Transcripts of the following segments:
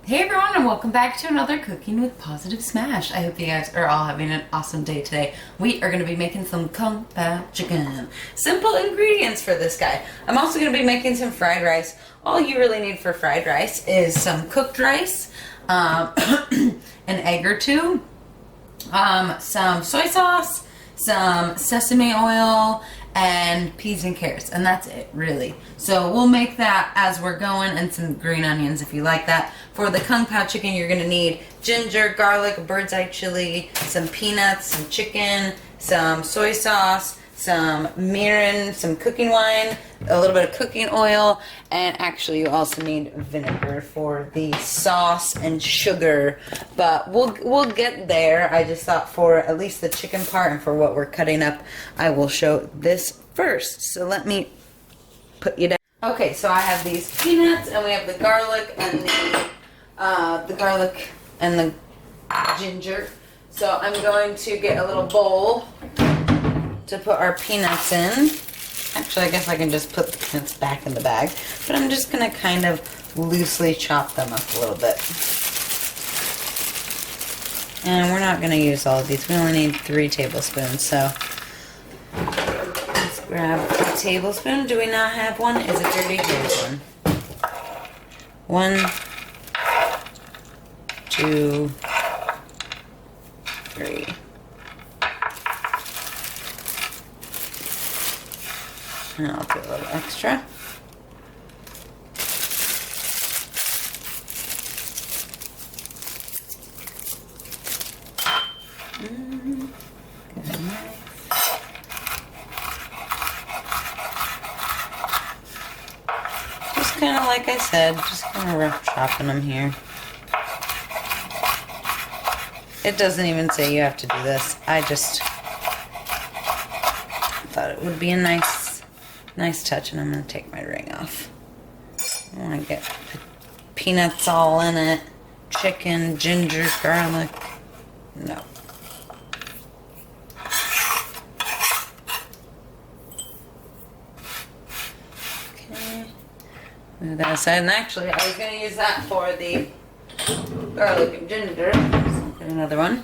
Hey everyone, and welcome back to another Cooking with Positive Smash. I hope you guys are all having an awesome day today. We are going to be making some kung pao chicken. Simple ingredients for this guy. I'm also going to be making some fried rice. All you really need for fried rice is some cooked rice, an egg or two, some soy sauce, some sesame oil, and peas and carrots, and that's it, really. So we'll make that as we're going, and some green onions if you like that. For the kung pao chicken, you're gonna need ginger, garlic, bird's eye chili, some peanuts, some chicken, some soy sauce, some mirin, some cooking wine, a little bit of cooking oil, and actually you also need vinegar for the sauce and sugar. But we'll get there. I just thought for at least the chicken part and for what we're cutting up, I will show this first. So let me put you down. Okay, so I have these peanuts, and we have the garlic and the ginger. So I'm going to get a little bowl to put our peanuts in. Actually, I guess I can just put the peanuts back in the bag, but I'm just gonna kind of loosely chop them up a little bit. And we're not gonna use all of these. We only need 3 tablespoons, so let's grab a tablespoon. Do we not have one? Is it dirty? Here's one. 1, 2, 3. And I'll do a little extra. Good enough. Just kind of like I said, just kind of rough chopping them here. It doesn't even say you have to do this. I just thought it would be a nice touch, and I'm going to take my ring off. I want to get peanuts all in it. Chicken, ginger, garlic. No. Okay. Move that aside. And actually, I was going to use that for the garlic and ginger. So I'll get another one.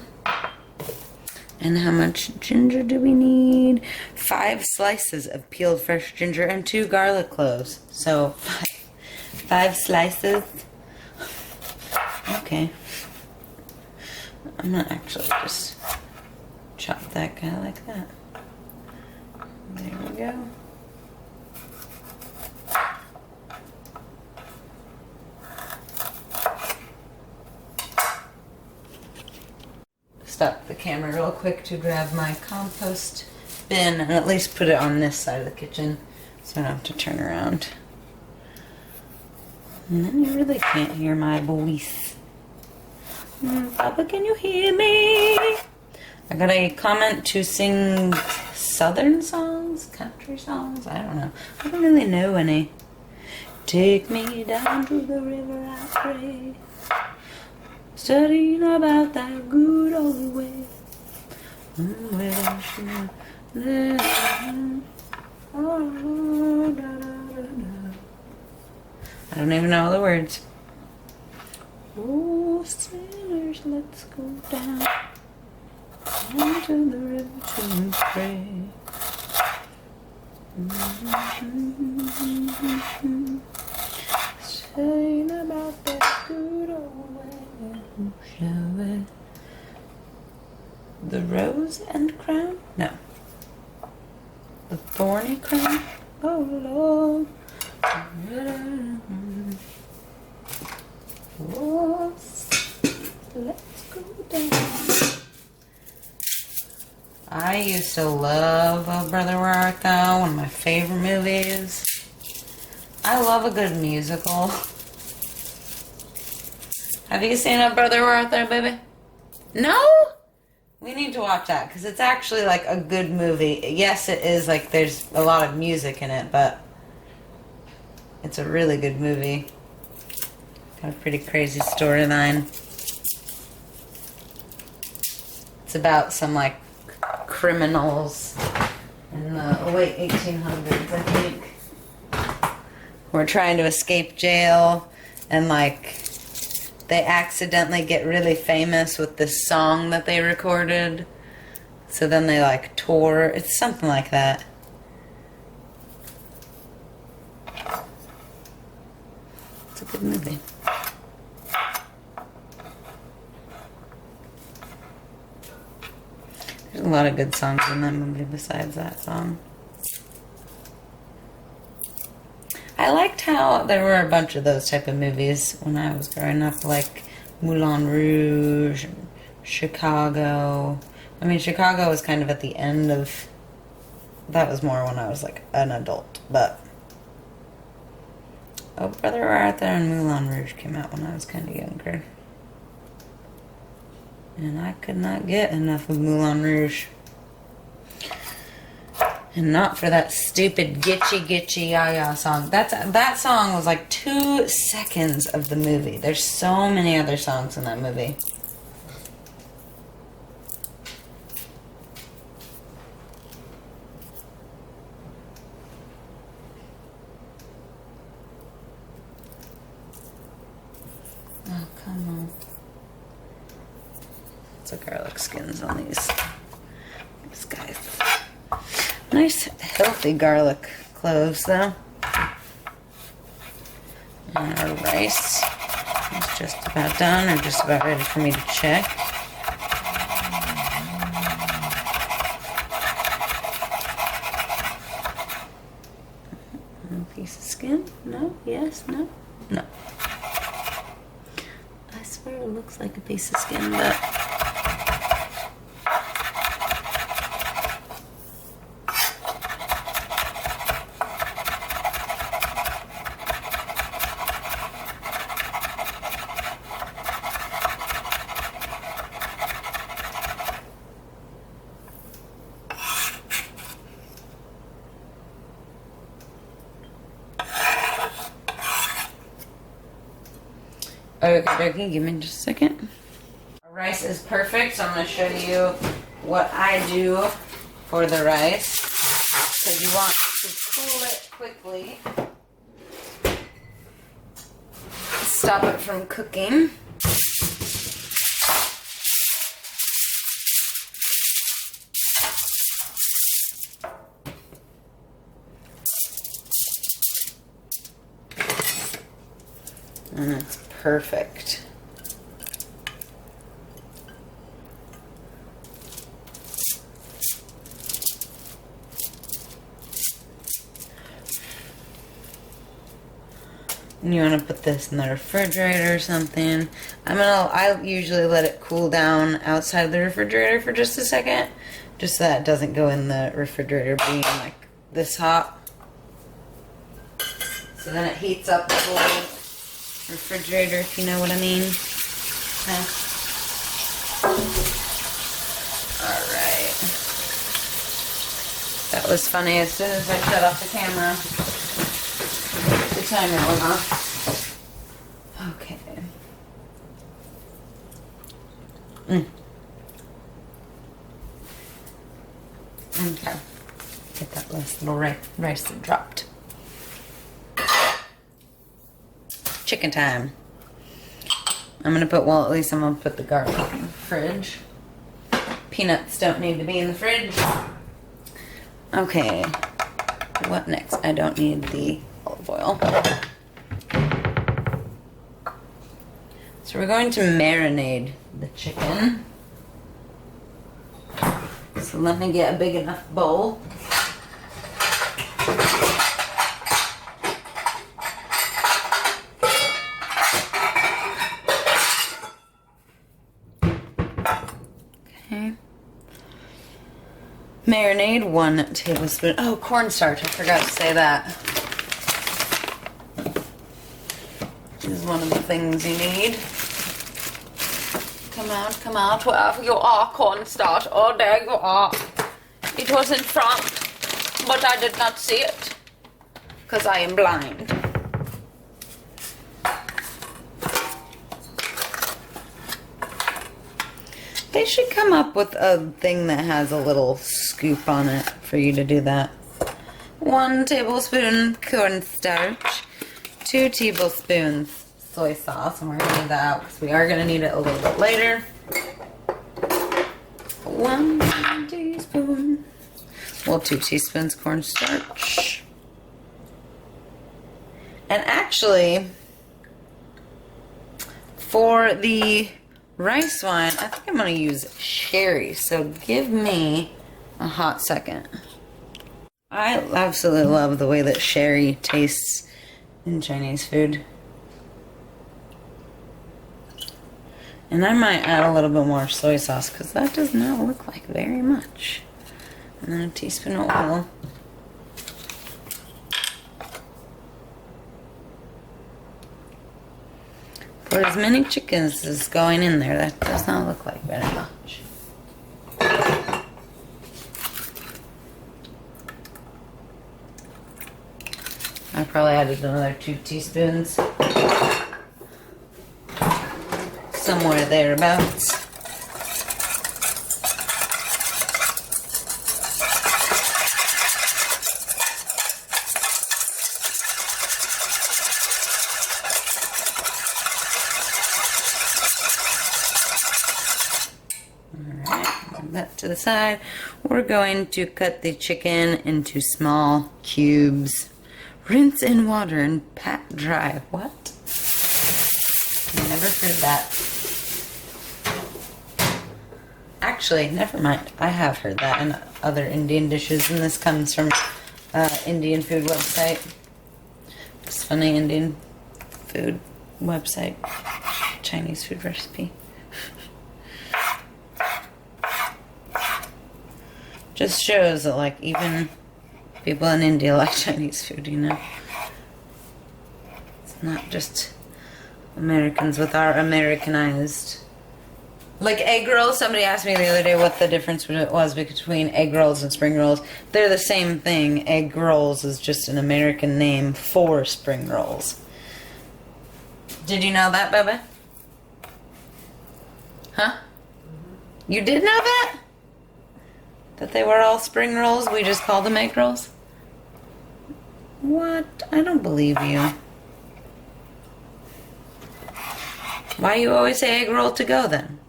And how much ginger do we need? 5 slices of peeled fresh ginger and 2 garlic cloves. So 5 slices. Okay. I'm gonna actually just chop that guy like that. There we go. Stop the camera real quick to grab my compost bin and at least put it on this side of the kitchen so I don't have to turn around. And then you really can't hear my voice. Papa, can you hear me? I got a comment to sing southern songs, country songs, I don't know. I don't really know any. Take me down to the river, I pray. Studying about that good old way. I don't even know the words. Oh, sinners, let's go down into the river to pray. Studying about that good old way. The rose and crown? No. The thorny crown? Oh Lord. Oh, let's go down. I used to love Oh Brother Where Art Thou, one of my favorite movies. I love a good musical. Have you seen Oh Brother Where Art Thou, baby? No? We need to watch that, because it's actually like a good movie. Yes, it is like there's a lot of music in it, but it's a really good movie. Got a pretty crazy storyline. It's about some like criminals in the late 1800s, I think. Who are trying to escape jail, and like they accidentally get really famous with this song that they recorded. So then they like tour. It's something like that. It's a good movie. There's a lot of good songs in that movie besides that song. I liked how there were a bunch of those type of movies when I was growing up, like Moulin Rouge, and Chicago. I mean, Chicago was kind of at the end of... That was more when I was like an adult, but... Oh, Brother Arthur and Moulin Rouge came out when I was kind of younger. And I could not get enough of Moulin Rouge. And not for that stupid Gitchy Gitchy Ya Ya song. That song was like 2 seconds of the movie. There's so many other songs in that movie. Oh, come on. It's a garlic skins on these guys. Nice, healthy garlic cloves, though. And our rice is just about done, or just about ready for me to check. A piece of skin? No? Yes? No? No. I swear it looks like a piece of skin, but... Okay, give me just a second. Our rice is perfect, so I'm going to show you what I do for the rice. So you want to cool it quickly. Stop it from cooking. And it's perfect. And you want to put this in the refrigerator or something. I usually let it cool down outside of the refrigerator for just a second, just so that it doesn't go in the refrigerator being like this hot. So then it heats up the whole refrigerator, if you know what I mean. Okay. Alright. That was funny. As soon as I shut off the camera, the timer went off. Okay. Okay. Get that last little rice that dropped. Chicken time. I'm gonna put, well, at least I'm gonna put the garlic in the fridge. Peanuts don't need to be in the fridge. Okay. What next? I don't need the olive oil. So we're going to marinate the chicken. So let me get a big enough bowl. Okay. Marinade, 1 tablespoon. Oh, cornstarch. I forgot to say that. This is one of the things you need. Come out, wherever you are, cornstarch. Oh, there you are. It was in front, but I did not see it, because I am blind. They should come up with a thing that has a little scoop on it for you to do that. 1 tablespoon cornstarch, 2 tablespoons soy sauce, and we're gonna leave that out because we are gonna need it a little bit later. 1 teaspoon. Well, 2 teaspoons cornstarch. And actually, for the rice wine, I think I'm gonna use sherry. So give me a hot second. I absolutely love the way that sherry tastes in Chinese food. And I might add a little bit more soy sauce because that does not look like very much. And then a teaspoon of oil. For as many chickens as going in there, that does not look like very much. I probably added another 2 teaspoons. Somewhere thereabouts. Alright, that to the side. We're going to cut the chicken into small cubes. Rinse in water and pat dry. What? Never heard that. Actually, never mind. I have heard that in other Indian dishes, and this comes from Indian food website. It's funny, Indian food website. Chinese food recipe. Just shows that, like, even people in India like Chinese food, you know. It's not just Americans with our Americanized. Like egg rolls, somebody asked me the other day what the difference was between egg rolls and spring rolls. They're the same thing. Egg rolls is just an American name for spring rolls. Did you know that, Bubba? Huh? You did know that? That they were all spring rolls? We just called them egg rolls? What? I don't believe you. Why you always say egg roll to go then?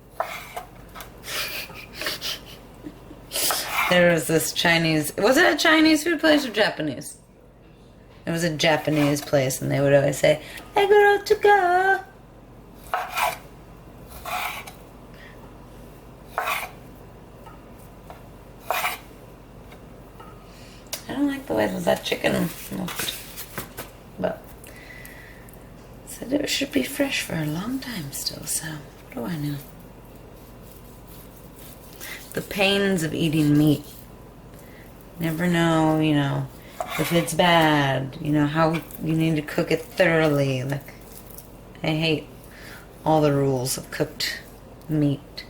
There was this Chinese... Was it a Chinese food place or Japanese? It was a Japanese place, and they would always say, egg roll to go. I don't like the way that chicken looked. But said it should be fresh for a long time still, so what do I know? The pains of eating meat. Never know, you know, if it's bad, you know, how you need to cook it thoroughly. Like, I hate all the rules of cooked meat.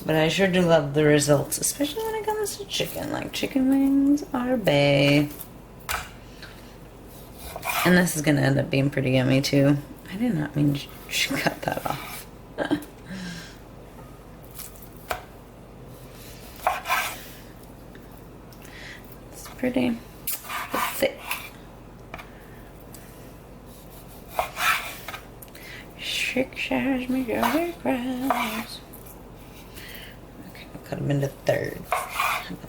But I sure do love the results, especially when it comes to chicken. Like, chicken wings are bae. And this is going to end up being pretty yummy, too. I did not mean to cut that off. It's pretty thick. Six size majority crabs. Okay, I'll cut them into thirds. How about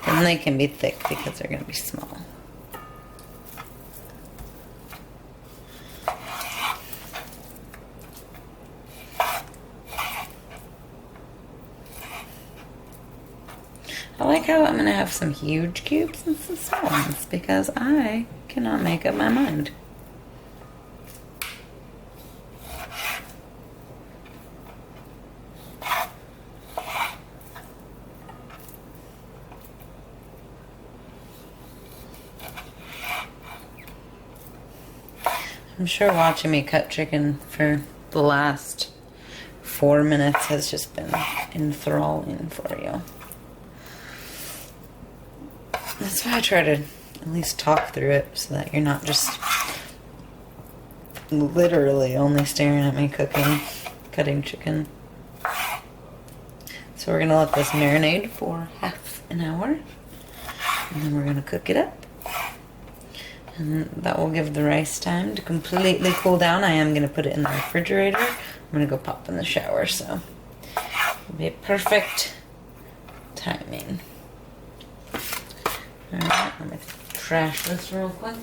that? And they can be thick because they're going to be small. I like how I'm going to have some huge cubes and some small ones because I cannot make up my mind. I'm sure watching me cut chicken for the last 4 minutes has just been enthralling for you. That's why I try to at least talk through it so that you're not just literally only staring at me cutting chicken. So we're going to let this marinate for half an hour. And then we're gonna cook it up. And that will give the rice time to completely cool down. I am gonna put it in the refrigerator. I'm gonna go pop in the shower, so it'll be perfect timing. Alright, let me trash this real quick.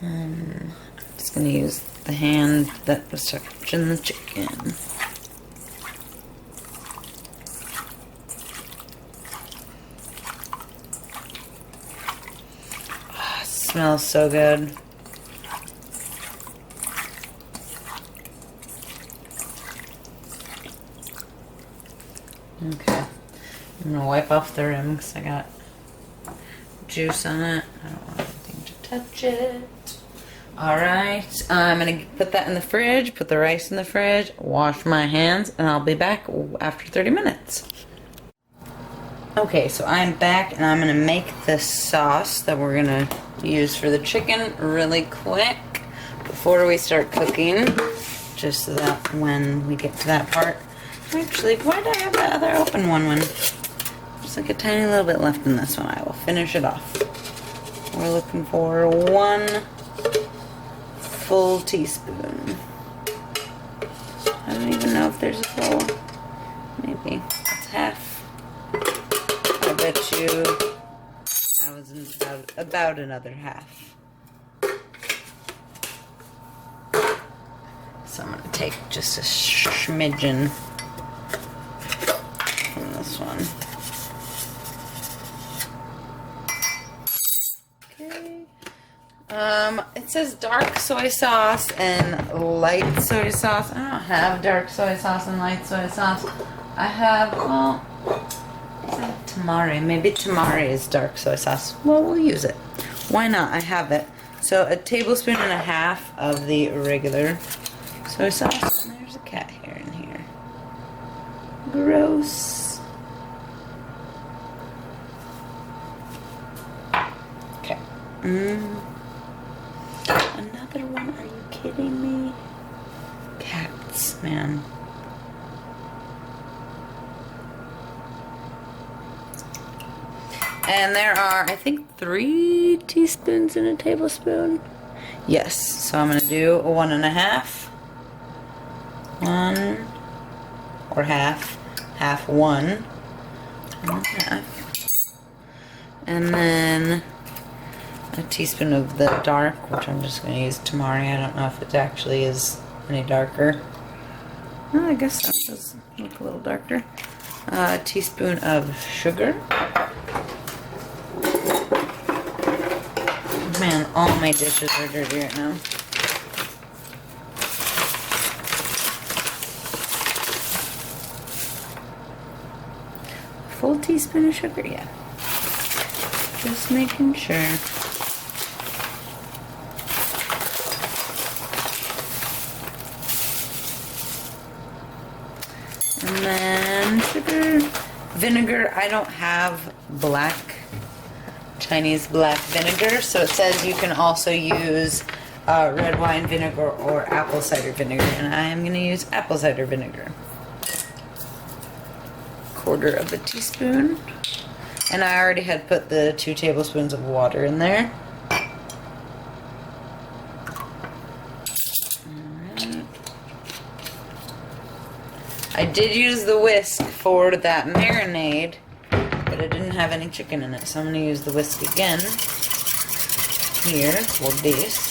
I'm just gonna use the hand that was touching the chicken. Smells so good. Okay, I'm gonna wipe off the rim because I got juice on it. I don't want anything to touch it. Alright, I'm gonna put that in the fridge, put the rice in the fridge, wash my hands, and I'll be back after 30 minutes. Okay, so I'm back and I'm gonna make this sauce that we're gonna use for the chicken really quick before we start cooking, just so that when we get to that part. Actually, why did I have that other open one? There's like a tiny little bit left in this one. I will finish it off. We're looking for 1 full teaspoon. I don't even know if there's a full. Maybe it's half. I bet you I was in about another half. So I'm going to take just a smidgen from this one. Okay. It says dark soy sauce and light soy sauce. I don't have dark soy sauce and light soy sauce. I have, well, tamari. Maybe tamari is dark soy sauce. Well, we'll use it. Why not? I have it. So a tablespoon and a half of the regular soy sauce. And there's a cat hair in here. Gross. Okay. Another one? Are you kidding me? Cats, man. And there are, I think, 3 teaspoons in a tablespoon. Yes, so I'm going to do 1.5. 1 or half. Half 1. 1.5. And then a teaspoon of the dark, which I'm just going to use tamari. I don't know if it actually is any darker. Oh, I guess that does look a little darker. A teaspoon of sugar. Man, all my dishes are dirty right now. Full teaspoon of sugar, yeah. Just making sure. And then sugar, vinegar. I don't have black Chinese black vinegar, so it says you can also use red wine vinegar or apple cider vinegar, and I am going to use apple cider vinegar. 1/4 teaspoon, and I already had put the 2 tablespoons of water in there. Alright. I did use the whisk for that marinade, but it didn't have any chicken in it, so I'm going to use the whisk again here for this.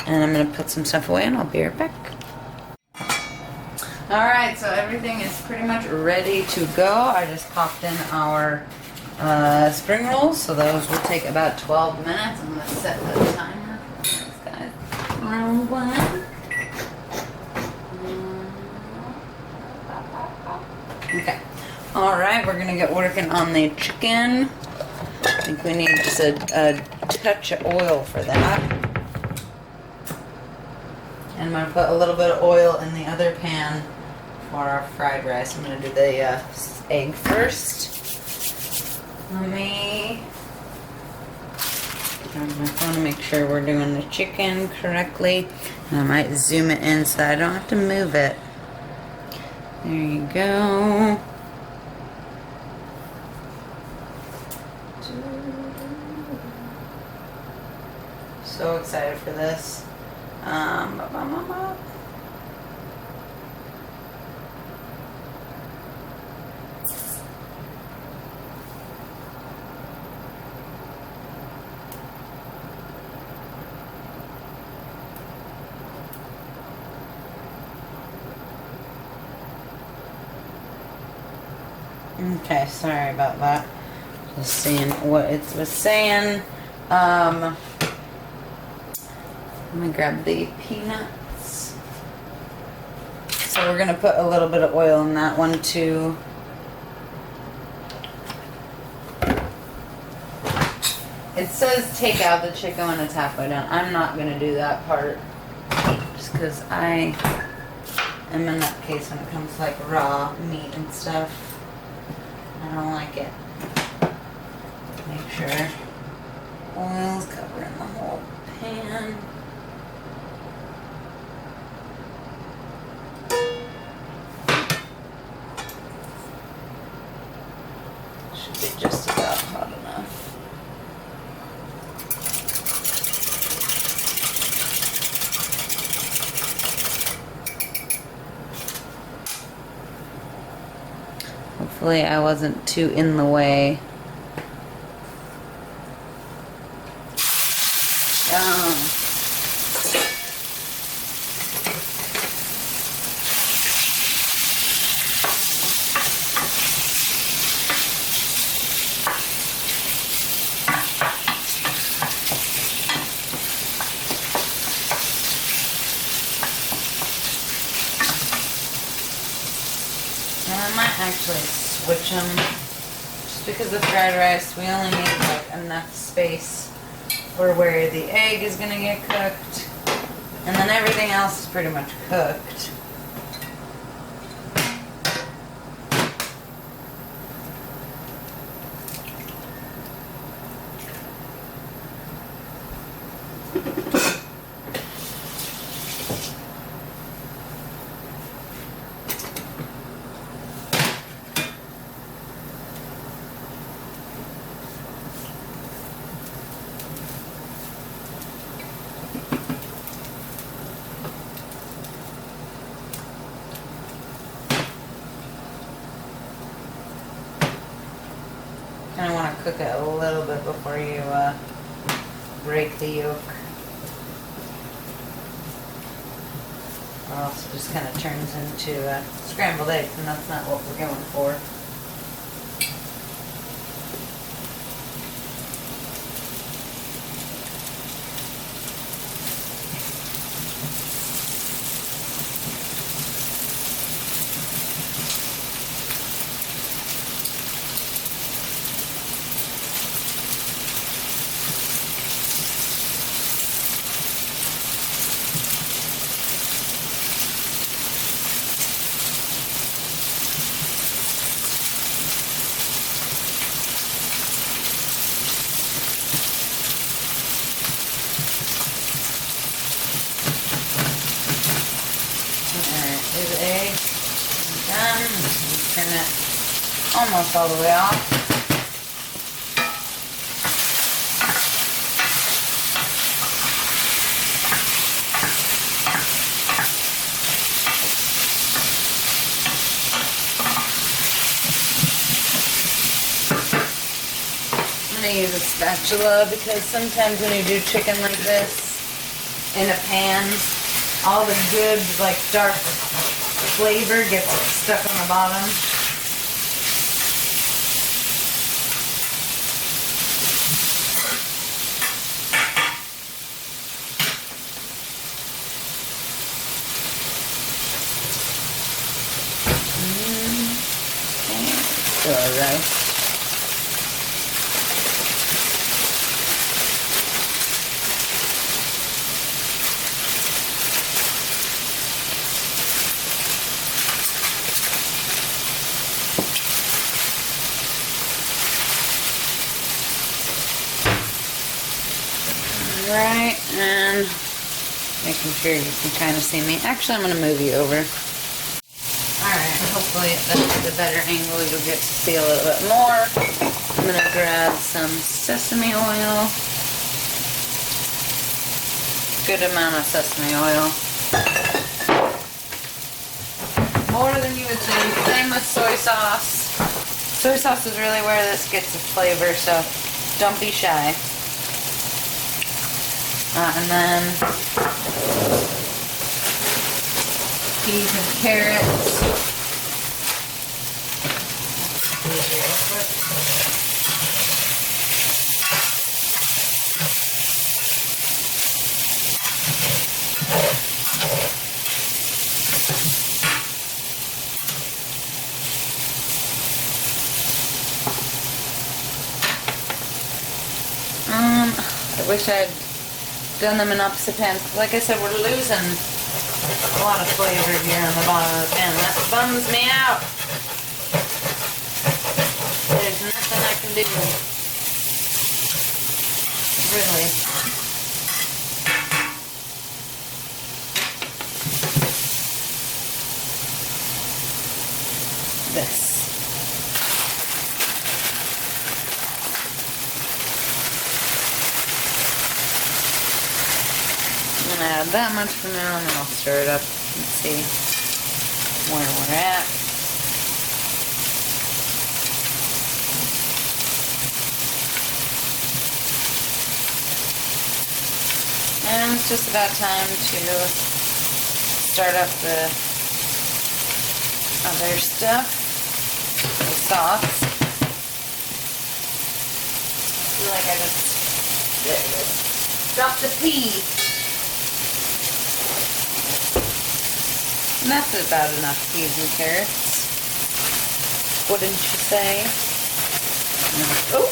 And I'm going to put some stuff away and I'll be right back. Alright, so everything is pretty much ready to go. I just popped in our spring rolls, so those will take about 12 minutes. I'm going to set the timer for this, guys. Round 1. Okay. Alright, we're going to get working on the chicken. I think we need just a touch of oil for that. And I'm going to put a little bit of oil in the other pan for our fried rice. I'm going to do the egg first. Let me grab my phone to make sure we're doing the chicken correctly. And I might zoom it in so I don't have to move it. There you go. So excited for this. Okay, sorry about that. Just seeing what it was saying. Let me grab the peanuts. So we're gonna put a little bit of oil in that one too. It says take out the chicken when it's halfway done. I'm not gonna do that part just because I am a nutcase when it comes to like raw meat and stuff. I don't like it. Make sure oil's covering the whole pan. Should be just about hot enough. Hopefully I wasn't too in the way. And I might actually switch them, just because the fried rice, we only need like enough space for where the egg is gonna get cooked, and then everything else is pretty much cooked. Kind of want to cook it a little bit before you break the yolk, or else it just kind of turns into scrambled eggs, and that's not what we're going for. Done. Turn it almost all the way off. I'm going to use a spatula because sometimes when you do chicken like this in a pan, all the good like dark flavor gets stuck on the bottom. Okay, rice. Making sure you can kind of see me. Actually, I'm going to move you over. Alright, hopefully that's a better angle. You'll get to see a little bit more. I'm going to grab some sesame oil. Good amount of sesame oil. More than you would think. Same with soy sauce. Soy sauce is really where this gets its flavor, so don't be shy. And then peas and carrots. I wish I'd done them in opposite pans. Like I said, we're losing a lot of flavor here on the bottom of the pan. That bums me out. There's nothing I can do. Really. This. I'm going to add that much for now, and then I'll stir it up and see where we're at. And it's just about time to start up the other stuff, the sauce. I feel like I just dropped the pea. And that's about enough peas and carrots. Wouldn't you say? Oh!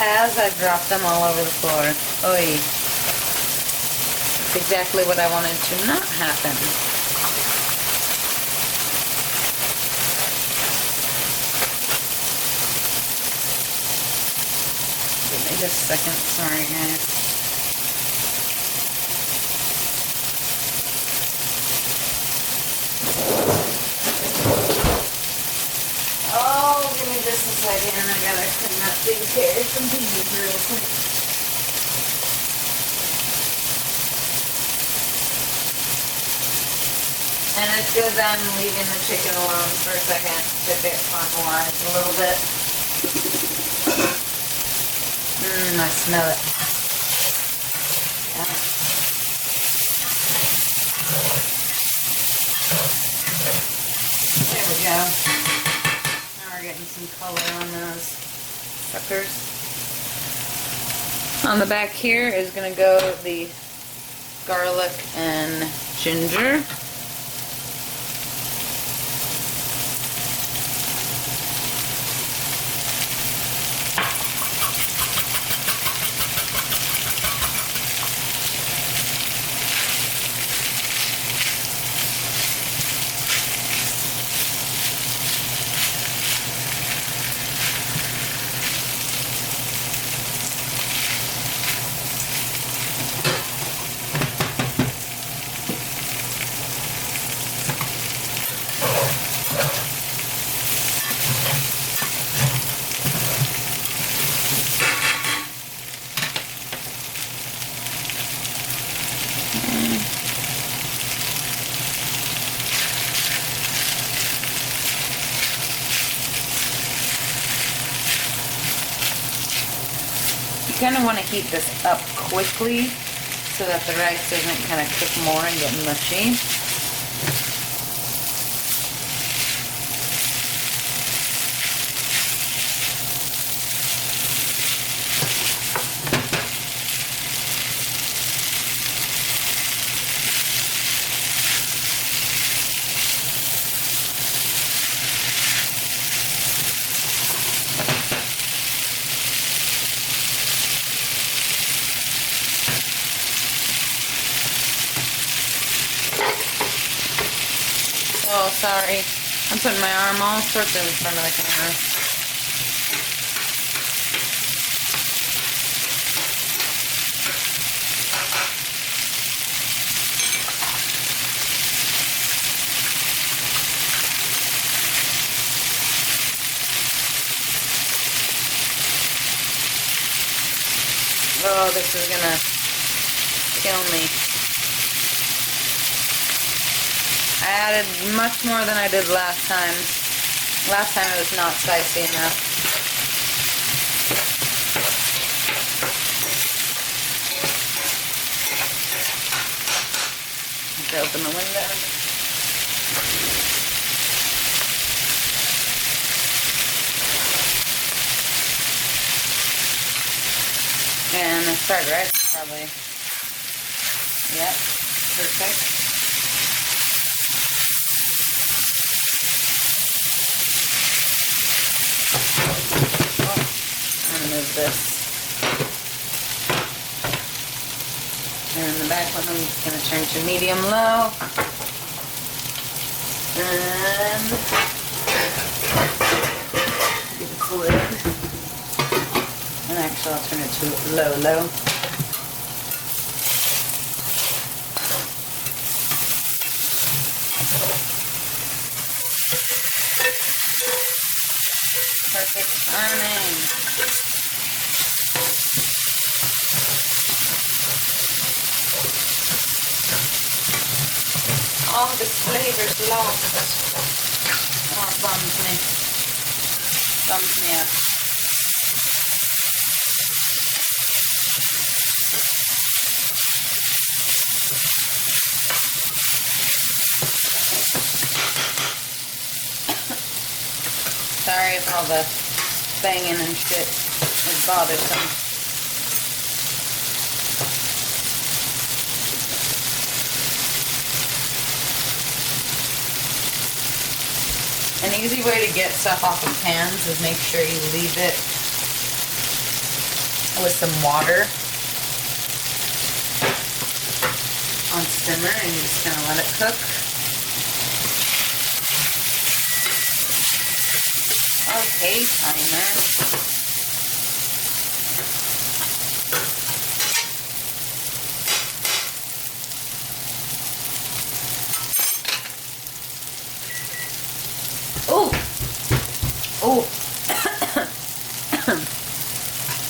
As I dropped them all over the floor. Oy. That's exactly what I wanted to not happen. Give me just a second. Sorry, guys. Just a second, I gotta clean up these carrots and peas real quick. And it's good that I'm leaving the chicken alone for a second to get caramelized a little bit. I smell it. Yeah. There we go. Getting some color on those suckers. On the back here is going to go the garlic and ginger. You kind of want to heat this up quickly so that the rice doesn't kind of cook more and get mushy. Oh, sorry. I'm putting my arm all sorts in front of the camera. this is gonna kill me. I added much more than I did last time. Last time it was not spicy enough. Let's open the window. And the fried rice is probably, yep, perfect. Oh, I'm gonna move this. And the back one I'm just gonna turn to medium low. And get the lid. And actually I'll turn it to low. Perfect timing. All the flavors lost. Oh, it bums me. Bums me out. Sorry if all the banging and shit is bothersome. An easy way to get stuff off of pans is make sure you leave it with some water on simmer and you're just gonna let it cook. Okay, timer. Oh! Oh!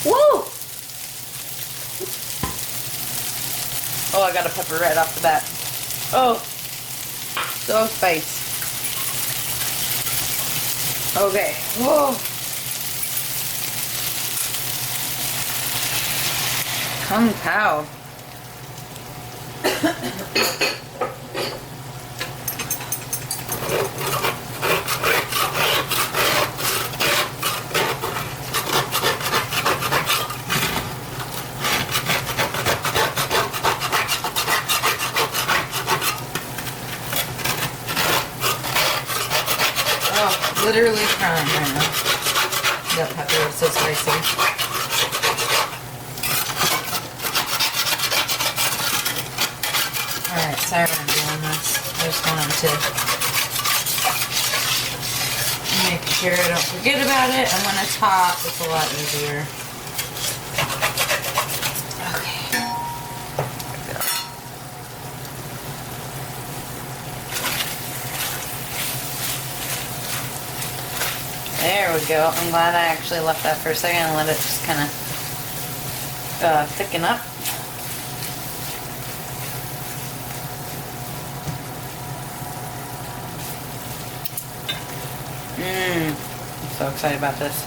Woo! Oh, I got a pepper right off the bat. Oh! So spicy. Okay. Whoa. Kung Pao. Literally crying right now. That pepper is so spicy. Alright, sorry I'm doing this. I just wanted to make sure I don't forget about it, and when it's hot, it's a lot easier. There we go. I'm glad I actually left that for a second and let it just kind of thicken up. I'm so excited about this.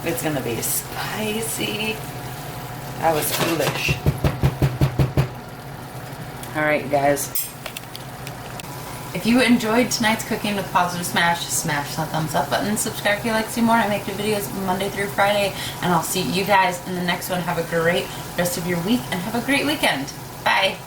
It's gonna be spicy. I was foolish. Alright, guys. If you enjoyed tonight's cooking with Positive Smash, smash that thumbs up button. Subscribe if you'd like to see more. I make new videos Monday through Friday. And I'll see you guys in the next one. Have a great rest of your week and have a great weekend. Bye.